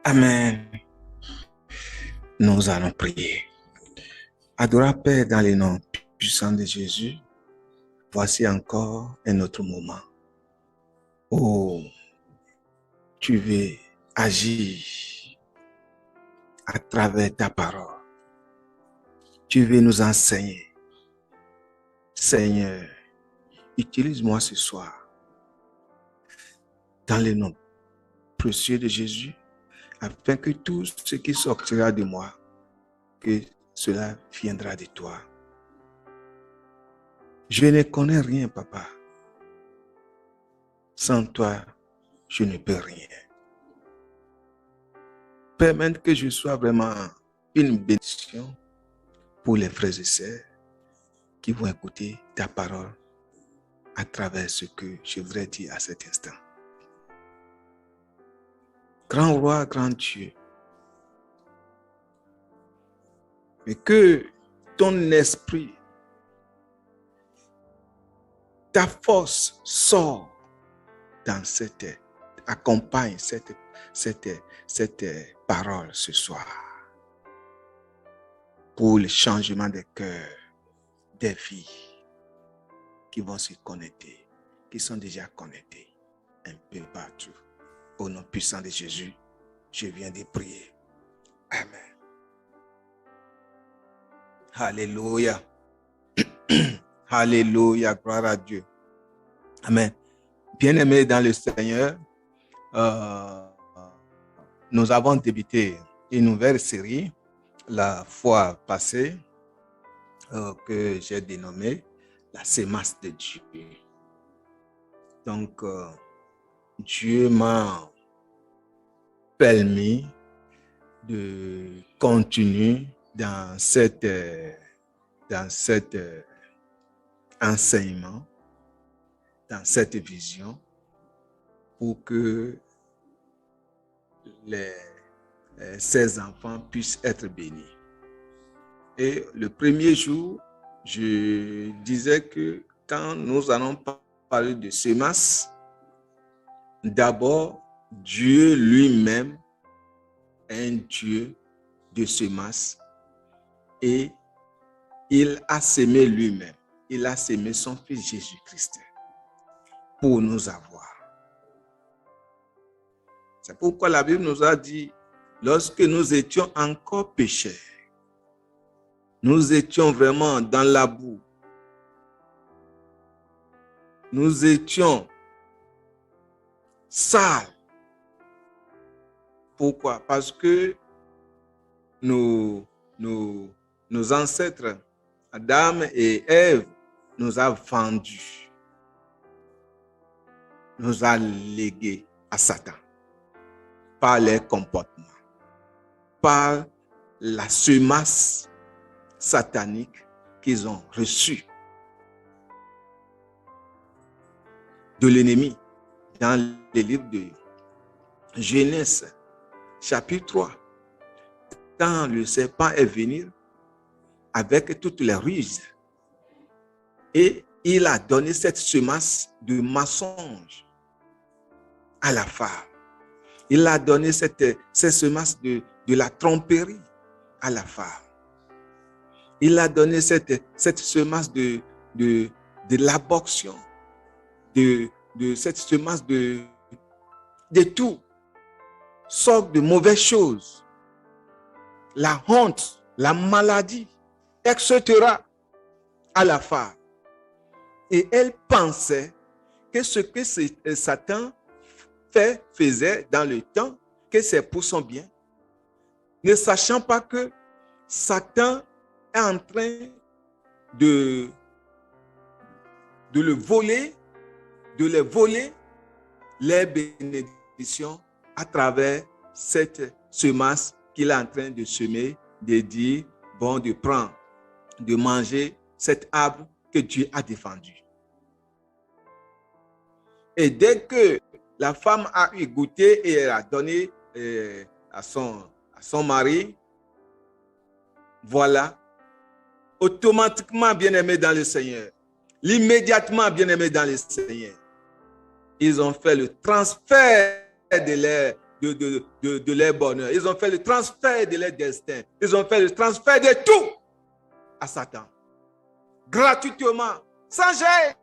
Amen. Nous allons prier. Adorable Père, dans le nom puissant de Jésus, voici encore un autre moment où tu veux agir à travers ta parole. Tu veux nous enseigner. Seigneur, utilise-moi ce soir dans le nom précieux de Jésus, afin que tout ce qui sortira de moi, que cela viendra de toi. Je ne connais rien, Papa. Sans toi, je ne peux rien. Permets que je sois vraiment une bénédiction pour les frères et sœurs qui vont écouter ta parole à travers ce que je voudrais dire à cet instant. Grand roi, grand Dieu, mais que ton esprit, ta force sort dans accompagne cette parole ce soir pour le changement des cœurs, des vies qui vont se connecter, qui sont déjà connectés un peu partout. Au nom puissant de Jésus, je viens de prier. Amen. Alléluia. Alléluia, gloire à Dieu. Amen. Bien-aimés dans le Seigneur, nous avons débuté une nouvelle série la fois passée que j'ai dénommée la sémence de Dieu. Donc, Dieu m'a permis de continuer dans cet enseignement, dans cette vision, pour que ces enfants puissent être bénis. Et le premier jour, je disais que quand nous allons parler de sémence, d'abord, Dieu lui-même est un Dieu de sémence et il a sémé lui-même. Il a sémé son Fils Jésus-Christ pour nous avoir. C'est pourquoi la Bible nous a dit, lorsque nous étions encore pécheurs, nous étions vraiment dans la boue, nous étions sales. Pourquoi? Parce que nos ancêtres, Adam et Ève, nous a vendus, nous a légués à Satan par leur comportement, par la semence satanique qu'ils ont reçue de l'ennemi. Dans le livre de Genèse, chapitre 3, quand le serpent est venu avec toutes les ruses et il a donné cette semence de mensonge à la femme. Il a donné cette semence de la tromperie à la femme. Il a donné cette semence de l'abortion, de cette semence de tout, sorte de mauvaises choses, la honte, la maladie, etc. à la femme. Et elle pensait que ce que Satan faisait dans le temps, que c'est pour son bien, ne sachant pas que Satan est en train de les voler les bénédictions à travers cette semence qu'il est en train de semer, de dire, bon, de prendre, de manger cet arbre que Dieu a défendu. Et dès que la femme a eu goûté et elle a donné à son mari, voilà, automatiquement bien-aimé dans le Seigneur, l'immédiatement bien-aimé dans le Seigneur, ils ont fait le transfert de de leur bonheur. Ils ont fait le transfert de leur destin. Ils ont fait le transfert de tout à Satan. Gratuitement, sans gêne.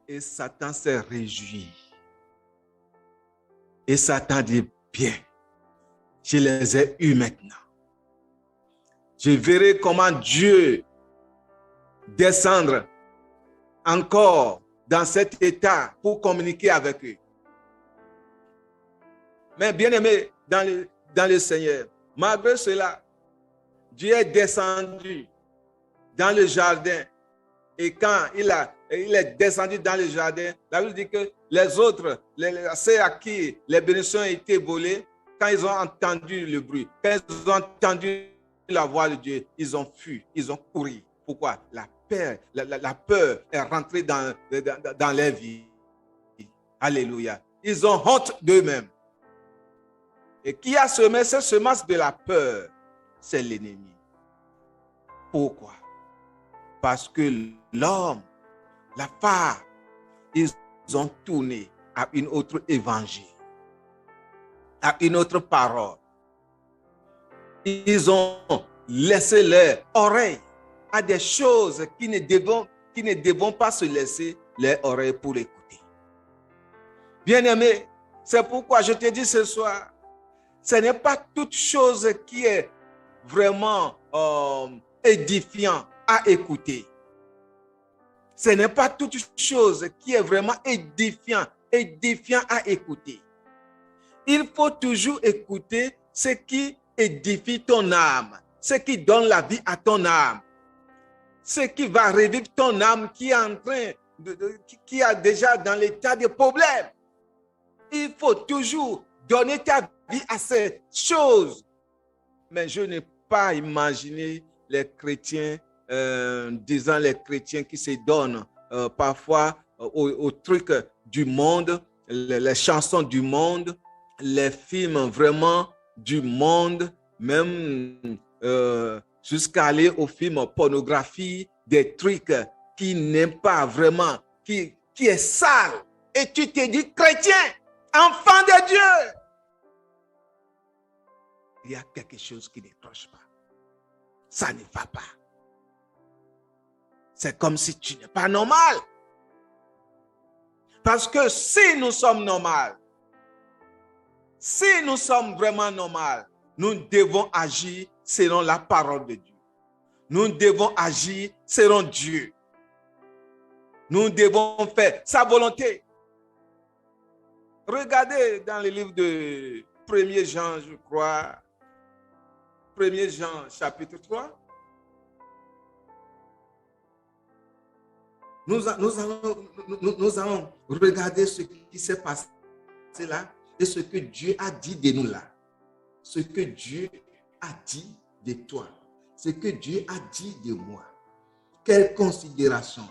Et Satan s'est réjoui. Et Satan dit, bien, je les ai eus maintenant. Je verrai comment Dieu descendre encore dans cet état pour communiquer avec eux. Mais bien aimé dans le Seigneur, malgré cela, Dieu est descendu dans le jardin. Et quand il est descendu dans le jardin, la Bible dit que les autres, ceux à qui les bénédictions ont été volées, quand ils ont entendu le bruit, quand ils ont entendu la voix de Dieu, ils ont fui, ils ont couru. Pourquoi? La peur est rentrée dans leur vie. Alléluia. Ils ont honte d'eux-mêmes. Et qui a semé cette semence de la peur? C'est l'ennemi. Pourquoi? Parce que l'homme, la femme, ils ont tourné à une autre évangile, à une autre parole. Ils ont laissé leur oreille à des choses qui ne devront pas se laisser leur oreille pour écouter. Bien-aimé, c'est pourquoi je te dis ce soir, ce n'est pas toute chose qui est vraiment édifiant à écouter. Ce n'est pas toute chose qui est vraiment édifiant à écouter. Il faut toujours écouter ce qui édifie ton âme, ce qui donne la vie à ton âme, ce qui va revivre ton âme qui est en train qui a déjà dans l'état de problème. Il faut toujours donner ta vie à ces choses. Mais je n'ai pas imaginé les chrétiens, disant les chrétiens qui se donnent parfois aux trucs du monde, les chansons du monde, les films vraiment du monde, même jusqu'à aller au film pornographie, des trucs qui n'aiment pas vraiment, qui est sale. Et tu te dis chrétien, enfant de Dieu. Il y a quelque chose qui ne cloche pas. Ça ne va pas. C'est comme si tu n'es pas normal. Parce que si nous sommes normaux, si nous sommes vraiment normaux, nous devons agir selon la parole de Dieu. Nous devons agir selon Dieu. Nous devons faire sa volonté. Regardez dans le livre de 1er Jean, je crois, 1er Jean, chapitre 3. Nous allons regarder ce qui s'est passé là et ce que Dieu a dit de nous là. Ce que Dieu a dit de toi. Ce que Dieu a dit de moi. Quelle considération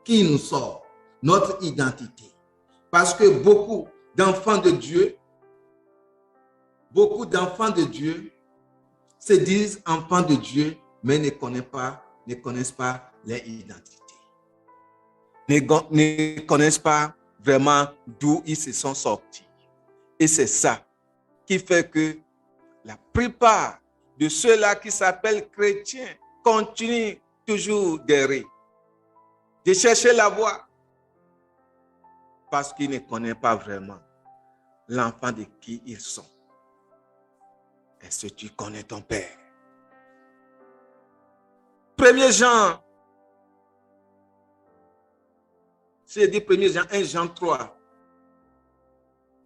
qui nous sort, notre identité. Parce que beaucoup d'enfants de Dieu se disent enfants de Dieu, mais ne connaissent pas leur identité. Ne connaissent pas vraiment d'où ils se sont sortis. Et c'est ça qui fait que la plupart de ceux-là qui s'appellent chrétiens continuent toujours d'errer, de chercher la voie, parce qu'ils ne connaissent pas vraiment l'enfant de qui ils sont. Est-ce que tu connais ton Père? 1er Jean, c'est dit 1er Jean, 1 Jean 3,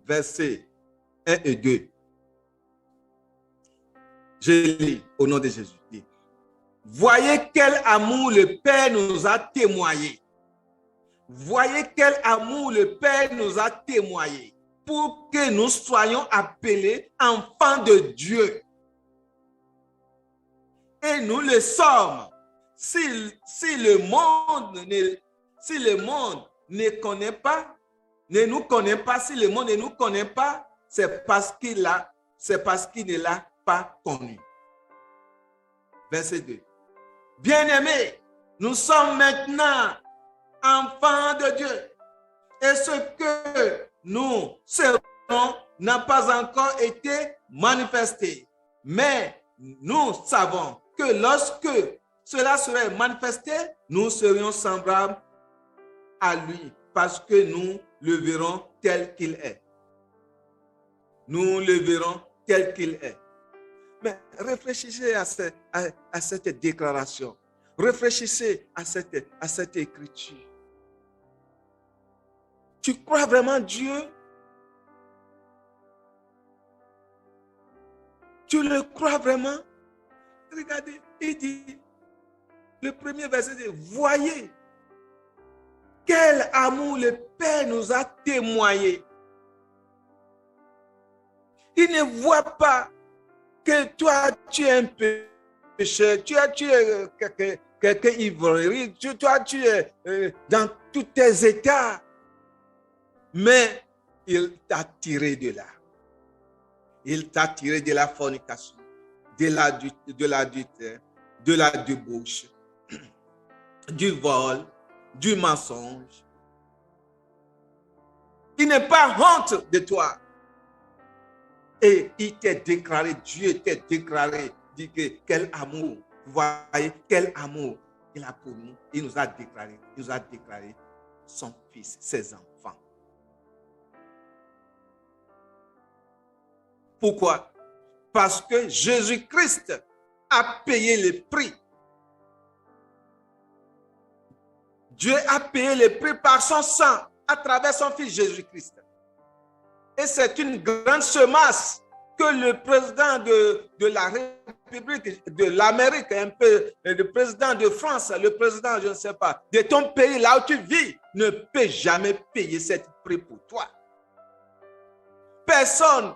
versets 1 et 2. Je lis au nom de Jésus. Voyez quel amour le Père nous a témoigné. Voyez quel amour le Père nous a témoigné pour que nous soyons appelés enfants de Dieu. Et nous le sommes. Si le monde ne connaît pas, ne nous connaît pas, si le monde ne nous connaît pas, c'est parce qu'il ne l'a pas connu. Verset 2. Bien-aimés, nous sommes maintenant enfants de Dieu. Et ce que nous serons n'a pas encore été manifesté. Mais nous savons que lorsque cela serait manifesté, nous serions semblables à lui parce que nous le verrons tel qu'il est. Nous le verrons tel qu'il est. Mais réfléchissez à cette déclaration. Réfléchissez à cette écriture. Tu crois vraiment Dieu? Tu le crois vraiment? Regardez, il dit, le premier verset dit, voyez quel amour le Père nous a témoigné. Il ne voit pas que toi, tu es un pécheur, tu es quelqu'un ivrogne, toi, tu es dans tous tes états. Mais il t'a tiré de là. Il t'a tiré de la fornication, de l'adultère, de la débauche, du vol, du mensonge. Il n'est pas honte de toi. Et il t'est déclaré, Dieu t'est déclaré, dit que quel amour, vous voyez, quel amour il a pour nous. Il nous a déclaré son fils, ses enfants. Pourquoi? Parce que Jésus-Christ a payé le prix. Dieu a payé le prix par son sang à travers son fils Jésus-Christ. Et c'est une grande semence que le président de la République de l'Amérique, un peu le président de France, le président, je ne sais pas, de ton pays, là où tu vis, ne peut jamais payer cette prix pour toi. Personne,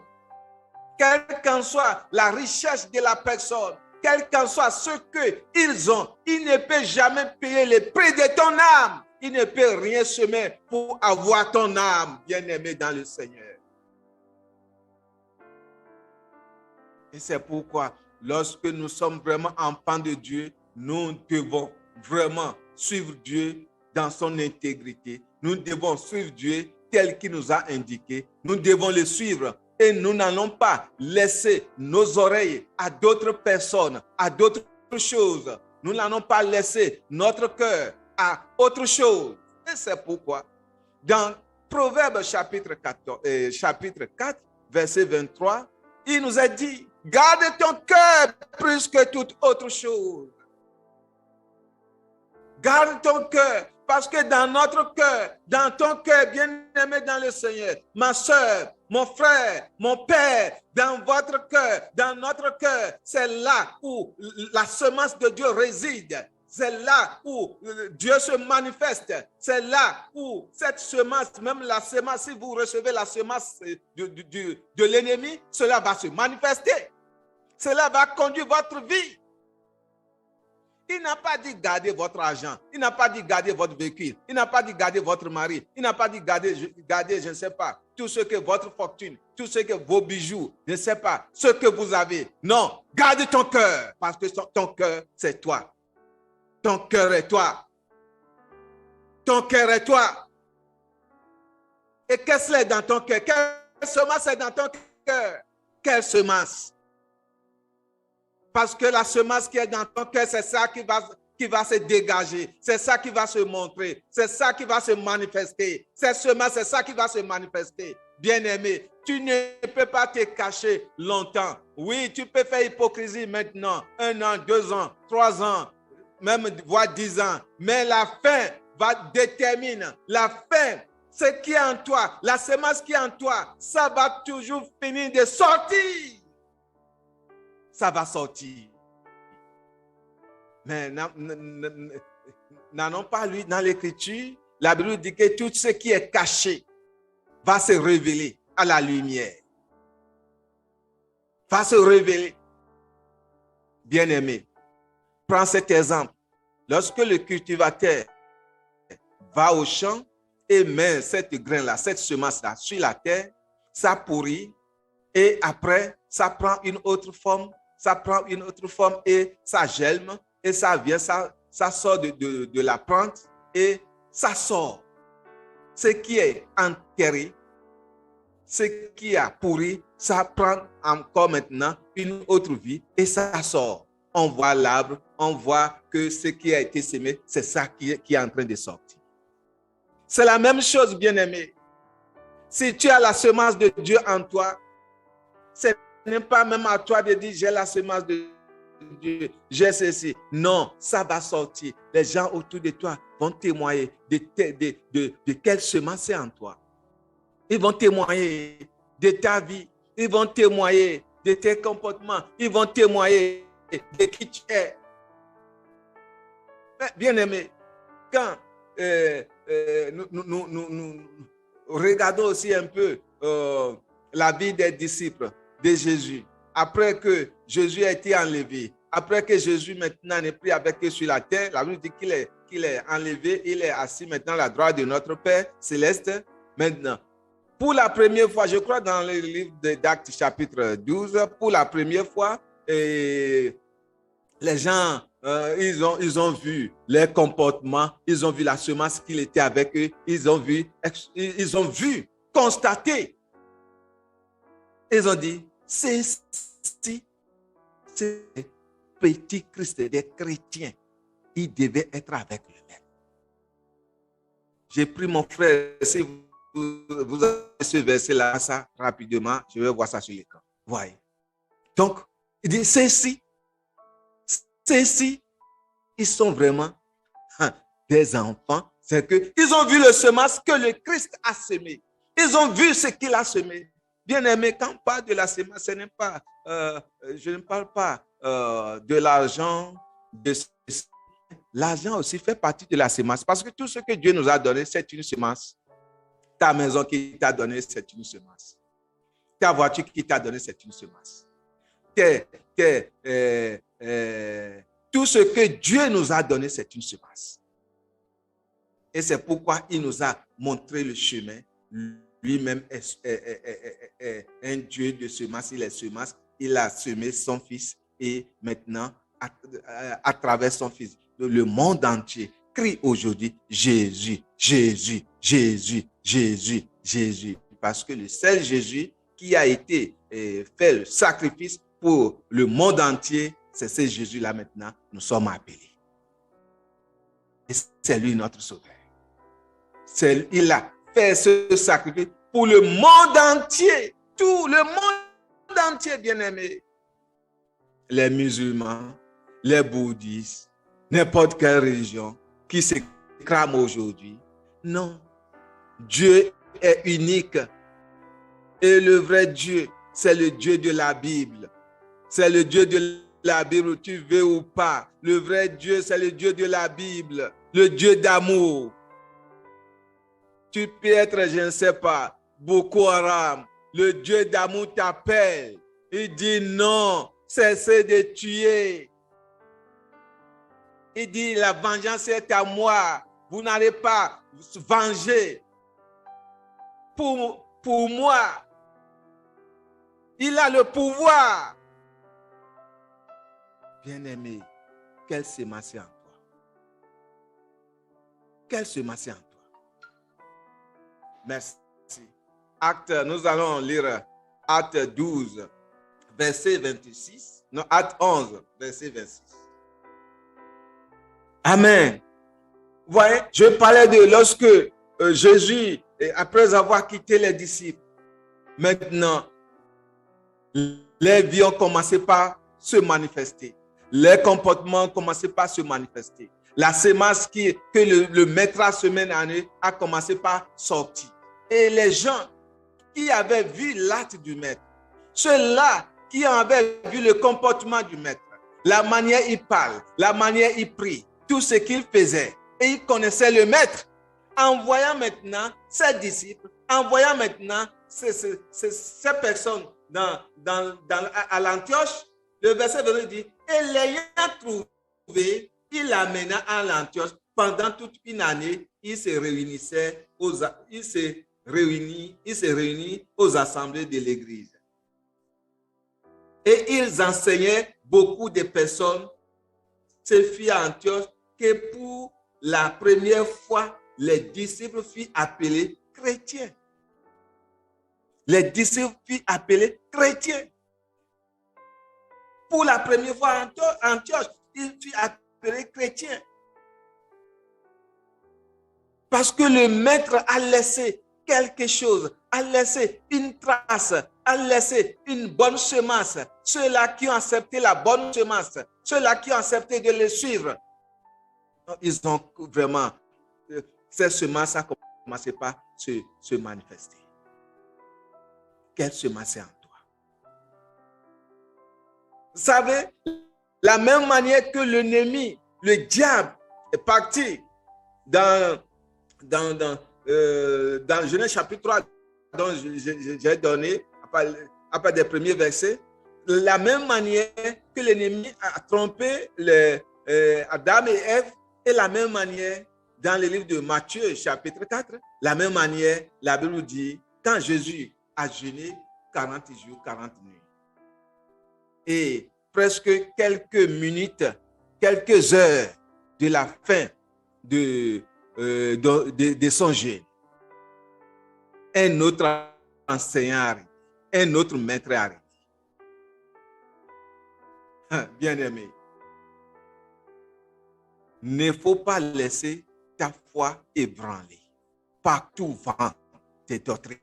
quelle qu'en soit la richesse de la personne, quel qu'en soit ce qu'ils ont, il ne peut jamais payer le prix de ton âme. Il ne peut rien semer pour avoir ton âme bien-aimée dans le Seigneur. Et c'est pourquoi, lorsque nous sommes vraiment enfants de Dieu, nous devons vraiment suivre Dieu dans son intégrité. Nous devons suivre Dieu tel qu'il nous a indiqué. Nous devons le suivre. Et nous n'allons pas laisser nos oreilles à d'autres personnes, à d'autres choses. Nous n'allons pas laisser notre cœur à autre chose. Et c'est pourquoi, dans Proverbes chapitre 4, verset 23, il nous a dit, garde ton cœur plus que toute autre chose. Garde ton cœur, parce que dans notre cœur, dans ton cœur, bien-aimé dans le Seigneur, ma soeur, mon frère, mon père, dans votre cœur, dans notre cœur, c'est là où la semence de Dieu réside. C'est là où Dieu se manifeste. C'est là où cette semence, même la semence, si vous recevez la semence de l'ennemi, cela va se manifester. Cela va conduire votre vie. Il n'a pas dit garder votre argent. Il n'a pas dit garder votre véhicule. Il n'a pas dit garder votre mari. Il n'a pas dit garder, je ne sais pas, tout ce que votre fortune, tout ce que vos bijoux, je ne sais pas, ce que vous avez. Non, garde ton cœur, parce que ton cœur, c'est toi. Ton cœur est toi. Ton cœur est toi. Et qu'est-ce qu'il y a dans ton cœur? Quelle semence est dans ton cœur? Quelle semence? Parce que la semence qui est dans ton cœur, c'est ça qui va se dégager. C'est ça qui va se montrer. C'est ça qui va se manifester. Cette semence, c'est ça qui va se manifester. Bien-aimé, tu ne peux pas te cacher longtemps. Oui, tu peux faire hypocrisie maintenant. 1 an, 2 ans, 3 ans, même voire 10 ans. Mais la fin va déterminer. La fin, ce qui est en toi, la semence qui est en toi, ça va toujours finir de sortir. Ça va sortir. Mais n'allons pas lui dans l'écriture. La Bible dit que tout ce qui est caché va se révéler à la lumière. Va se révéler. Bien-aimé, prends cet exemple. Lorsque le cultivateur va au champ et met cette graine-là, cette semence-là sur la terre, ça pourrit et après, ça prend une autre forme. Ça prend une autre forme et ça germe et ça vient, ça sort de la plante et ça sort. Ce qui est enterré ce qui a pourri, ça prend encore maintenant une autre vie et ça sort. On voit l'arbre, on voit que ce qui a été semé, c'est ça qui est en train de sortir. C'est la même chose, bien-aimé. Si tu as la semence de Dieu en toi, ce n'est pas même à toi de dire j'ai la semence de Dieu, j'ai ceci. Non, ça va sortir. Les gens autour de toi vont témoigner de quelle semence est en toi. Ils vont témoigner de ta vie. Ils vont témoigner de tes comportements. Ils vont témoigner de qui tu es. Bien-aimé, quand nous regardons aussi un peu la vie des disciples de Jésus. Après que Jésus a été enlevé, après que Jésus maintenant n'est plus avec eux sur la terre, la Bible dit qu'il est enlevé, il est assis maintenant à la droite de notre Père céleste. Maintenant, pour la première fois, je crois dans le livre d'Actes chapitre 12, pour la première fois, les gens, ils ont vu les comportements, ils ont vu la semence qu'il était avec eux, ils ont vu, constater. Ils ont dit, c'est petit Christ des chrétiens, il devait être avec le Maître. J'ai pris mon frère, si vous avez ce verset-là, ça rapidement, je vais voir ça sur l'écran. Voyez. Donc, il dit, ceux-ci, ils sont vraiment des enfants. C'est qu'ils ont vu le semence que le Christ a semé. Ils ont vu ce qu'il a semé. Bien aimé, quand on parle de la semence, ce n'est pas, je ne parle pas de l'argent. L'argent aussi fait partie de la semence. Parce que tout ce que Dieu nous a donné, c'est une semence. Ta maison qui t'a donné, c'est une semence. Ta voiture qui t'a donné, c'est une semence. Tout ce que Dieu nous a donné, c'est une semence. Et c'est pourquoi il nous a montré le chemin. Lui-même est un Dieu de semence. Il est semence. Il a semé son fils. Et maintenant, à travers son fils, le monde entier crie aujourd'hui Jésus, Jésus, Jésus, Jésus, Jésus. Parce que le seul Jésus qui a été fait le sacrifice pour le monde entier, c'est ce Jésus-là maintenant, nous sommes appelés. Et c'est lui notre sauveur. Il a fait ce sacrifice pour le monde entier. Tout le monde entier, bien-aimé. Les musulmans, les bouddhistes, n'importe quelle religion qui se crame aujourd'hui. Non. Dieu est unique. Et le vrai Dieu, c'est le Dieu de la Bible. C'est le Dieu de la Bible, tu veux ou pas. Le vrai Dieu, c'est le Dieu de la Bible. Le Dieu d'amour. Tu peux être, je ne sais pas, Boko Haram. Le Dieu d'amour t'appelle. Il dit non, cessez de tuer. Il dit la vengeance est à moi. Vous n'allez pas vous venger. Pour moi, il a le pouvoir. Bien-aimé, quelle semence est en toi? Quelle semence est en toi? Merci. Nous allons lire Acte 12, verset 26. Non, Acte 11, verset 26. Amen. Vous voyez, je parlais de lorsque Jésus, après avoir quitté les disciples, maintenant, les vies ont commencé par se manifester. Les comportements ont commencé par se manifester. La semence que le maître a semée en eux a commencé par sortir. Et les gens qui avaient vu l'acte du maître, ceux-là qui avaient vu le comportement du maître, la manière il parle, la manière il prie, tout ce qu'il faisait, et ils connaissaient le maître, en voyant maintenant ses disciples, en voyant maintenant ces personnes à l'Antioche, le verset 22 dit, et l'ayant trouvé, il l'amena à l'Antioche. Pendant toute une année, il se réunit aux assemblées de l'Église. Et ils enseignaient beaucoup de personnes. Ce fut à Antioche que pour la première fois, les disciples furent appelés chrétiens. les disciples furent appelés chrétiens. Pour la première fois en Antioche, ils furent appelés chrétiens. Parce que le maître a laissé quelque chose, a laissé une trace, a laissé une bonne semence. Ceux-là qui ont accepté la bonne semence, ceux-là qui ont accepté de le suivre, ils ont vraiment, cette semence a commencé par se manifester. Quelle semence est en toi? Vous savez, la même manière que l'ennemi, le diable est parti dans Genèse chapitre 3, dont j'ai donné, après des premiers versets, la même manière que l'ennemi a trompé Adam et Ève, et la même manière dans le livre de Matthieu, chapitre 4, la même manière, la Bible dit, quand Jésus a jeûné 40 jours, 40 nuits, et presque quelques minutes, quelques heures de la fin de son jeûne, un autre enseignant arrive, un autre maître arrive. Bien-aimé, ne faut pas laisser ta foi ébranler par tout vent des doctrines.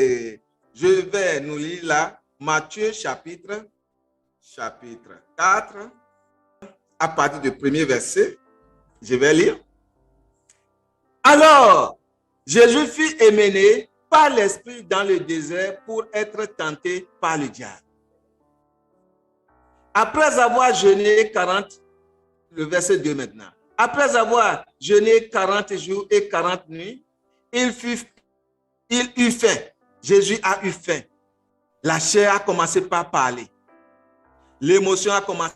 Je vais nous lire là, Matthieu chapitre 4, à partir du premier verset. Je vais lire. Alors, Jésus fut emmené par l'Esprit dans le désert pour être tenté par le diable. Après avoir jeûné 40, le verset 2 maintenant. Après avoir jeûné 40 jours et 40 nuits, il eut faim. Jésus a eu faim. La chair a commencé par parler. L'émotion a commencé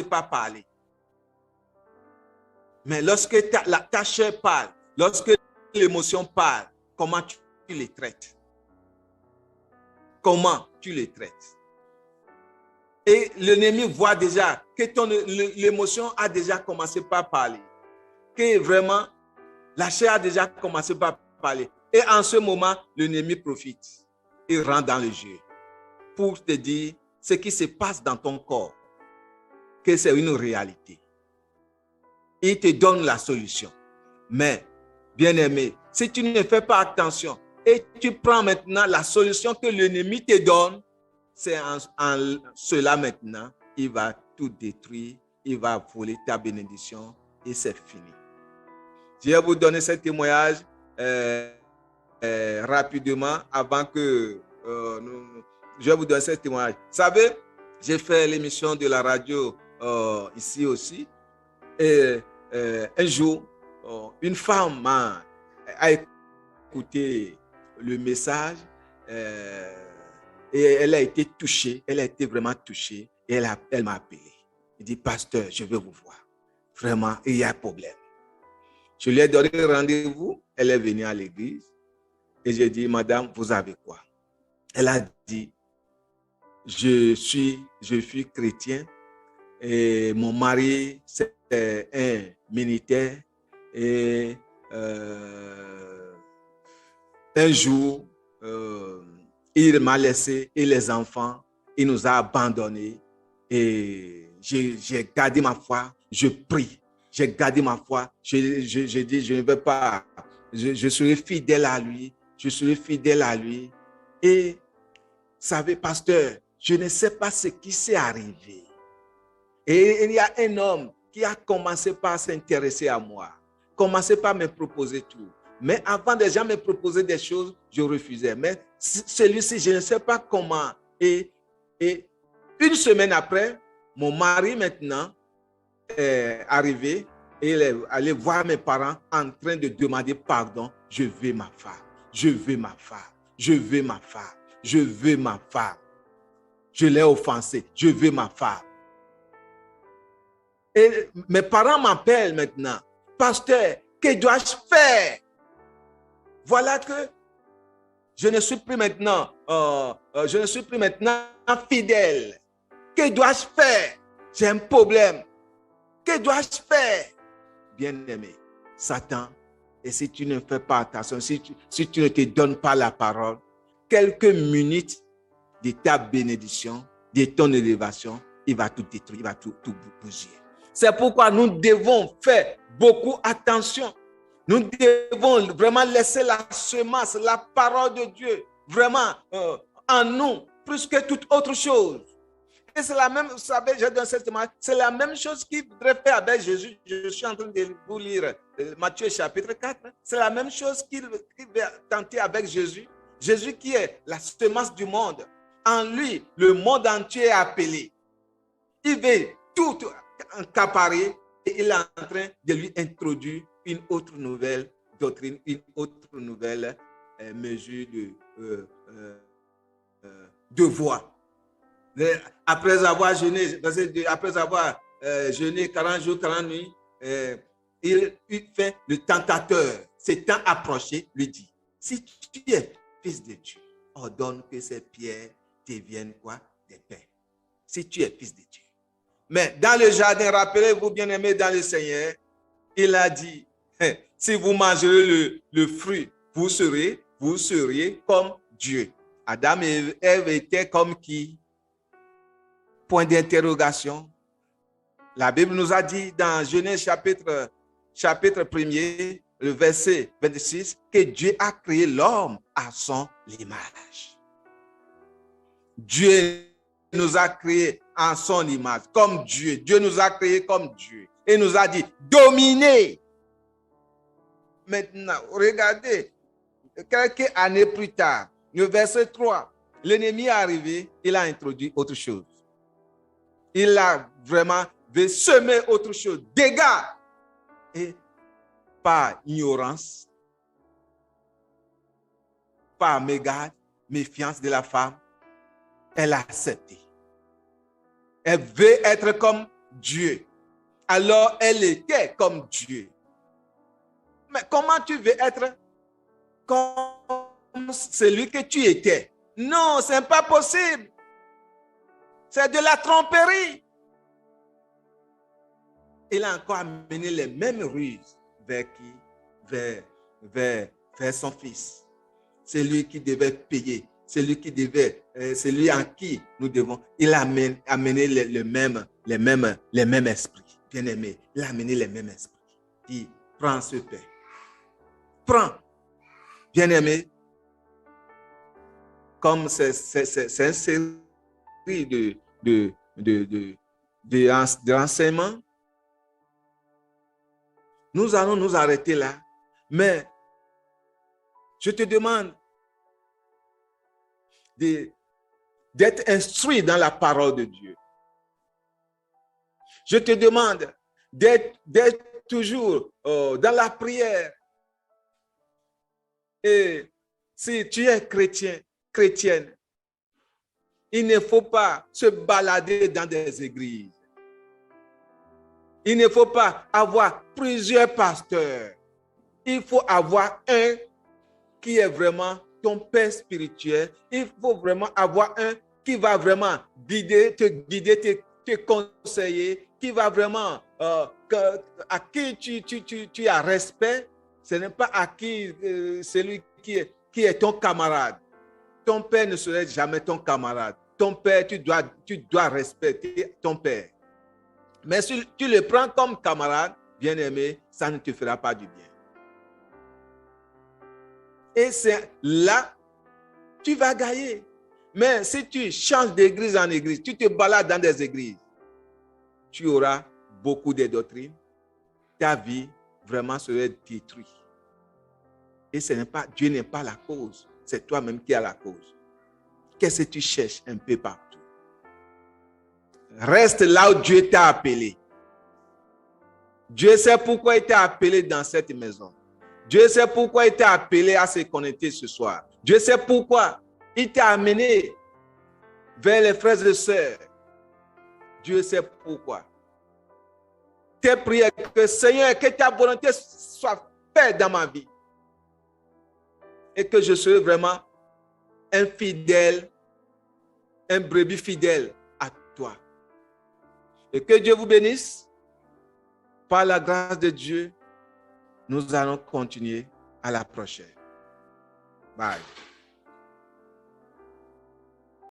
par parler. Mais lorsque ta chair parle, lorsque l'émotion parle, comment tu les traites? Comment tu les traites? Et l'ennemi voit déjà que l'émotion a déjà commencé par parler. Que vraiment, la chair a déjà commencé par parler. Et en ce moment, l'ennemi profite. Il rentre dans le jeu pour te dire ce qui se passe dans ton corps, que c'est une réalité. Il te donne la solution. Mais, bien-aimé, si tu ne fais pas attention et tu prends maintenant la solution que l'ennemi te donne, c'est en cela maintenant, il va tout détruire, il va voler ta bénédiction et c'est fini. Je vais vous donner ce témoignage rapidement avant que je vais vous donner ce témoignage. Vous savez, j'ai fait l'émission de la radio ici aussi. Et un jour, une femme a écouté le message et elle a été touchée, elle a été vraiment touchée et elle m'a appelé. Elle dit, pasteur, je veux vous voir. Vraiment, il y a un problème. Je lui ai donné rendez-vous, elle est venue à l'église et j'ai dit, madame, vous avez quoi? Elle a dit, je suis chrétien et mon mari, c'est un militaire et un jour, il m'a laissé et les enfants, il nous a abandonnés et j'ai gardé ma foi, je prie, j'ai gardé ma foi, je dis je ne veux pas, je serai fidèle à lui, et savez pasteur, je ne sais pas ce qui s'est arrivé. Et il y a un homme qui a commencé par s'intéresser à moi, commencé par me proposer tout. Mais avant de déjà me proposer des choses, je refusais. Mais celui-ci, je ne sais pas comment. Et une semaine après, mon mari maintenant est arrivé et il est allé voir mes parents en train de demander pardon. Je veux ma femme, je veux ma femme, je veux ma femme, je veux ma femme. Je l'ai offensé, je veux ma femme. Et mes parents m'appellent maintenant. Pasteur, que dois-je faire? Voilà que je ne suis plus maintenant fidèle. Que dois-je faire? J'ai un problème. Que dois-je faire? Bien-aimé, Satan Et si tu ne fais pas attention, si tu ne te donnes pas la parole, quelques minutes de ta bénédiction, de ton élévation, il va tout détruire, il va tout bousiller. C'est pourquoi nous devons faire beaucoup attention. Nous devons vraiment laisser la semence, la parole de Dieu, vraiment en nous, plus que toute autre chose. Et c'est la même, vous savez, j'ai donné cette image, c'est la même chose qu'il voudrait faire avec Jésus. Je suis en train de vous lire Matthieu chapitre 4. C'est la même chose qu'il veut tenter avec Jésus. Jésus qui est la semence du monde. En lui, le monde entier est appelé. Il veut tout accaparer et il est en train de lui introduire une autre nouvelle doctrine, une autre nouvelle mesure de voie. Après avoir jeûné, après avoir jeûné 40 jours, 40 nuits, il fait le tentateur. S'étant approché, lui dit, si tu es fils de Dieu, ordonne que ces pierres deviennent quoi? Des pains. Si tu es fils de Dieu. Mais dans le jardin, rappelez-vous, bien-aimés dans le Seigneur, il a dit, si vous mangerez le fruit, vous serez comme Dieu. Adam et Ève étaient comme qui? Point d'interrogation. La Bible nous a dit dans Genèse chapitre 1er, le verset 26, que Dieu a créé l'homme à son image. Dieu nous a créés en son image, comme Dieu. Dieu nous a créés comme Dieu. Et nous a dit, dominez. Maintenant, regardez, quelques années plus tard, le verset 3, l'ennemi est arrivé, il a introduit autre chose. Il a vraiment semé autre chose, dégâts. Et par ignorance, par méfiance de la femme, elle a accepté. Elle veut être comme Dieu. Alors, elle était comme Dieu. Mais comment tu veux être comme celui que tu étais? Non, ce n'est pas possible. C'est de la tromperie. Il a encore amené les mêmes ruses vers qui? Vers son fils. C'est lui qui devait payer. C'est lui qui devait, c'est lui en qui nous devons. Il a amené les mêmes esprits. Bien aimé, il a amené les mêmes esprits. Dit, prends ce pain. Prends. Bien aimé, comme c'est une série de renseignements, nous allons nous arrêter là. Mais je te demande d'être instruit dans la parole de Dieu. Je te demande d'être toujours dans la prière. Et si tu es chrétienne, il ne faut pas se balader dans des églises. Il ne faut pas avoir plusieurs pasteurs. Il faut avoir un qui est vraiment ton père spirituel. Il faut vraiment avoir un qui va vraiment te conseiller, qui va vraiment, à qui tu as respect. Ce n'est pas à qui celui qui est ton camarade. Ton père ne serait jamais ton camarade. Ton père, tu dois respecter ton père. Mais si tu le prends comme camarade, bien-aimé, ça ne te fera pas du bien. Et c'est là, tu vas gagner. Mais si tu changes d'église en église, tu te balades dans des églises, tu auras beaucoup de doctrines. Ta vie vraiment serait détruite. Et Dieu n'est pas la cause. C'est toi-même qui as la cause. Qu'est-ce que tu cherches un peu partout? Reste là où Dieu t'a appelé. Dieu sait pourquoi il t'a appelé dans cette maison. Dieu sait pourquoi il t'a appelé à se connecter ce soir. Dieu sait pourquoi il t'a amené vers les frères et sœurs. Dieu sait pourquoi. Tes prières, que Seigneur, que ta volonté soit faite dans ma vie. Et que je serai vraiment un fidèle, un brebis fidèle à toi. Et que Dieu vous bénisse. Par la grâce de Dieu, Nous allons continuer à la prochaine. Bye.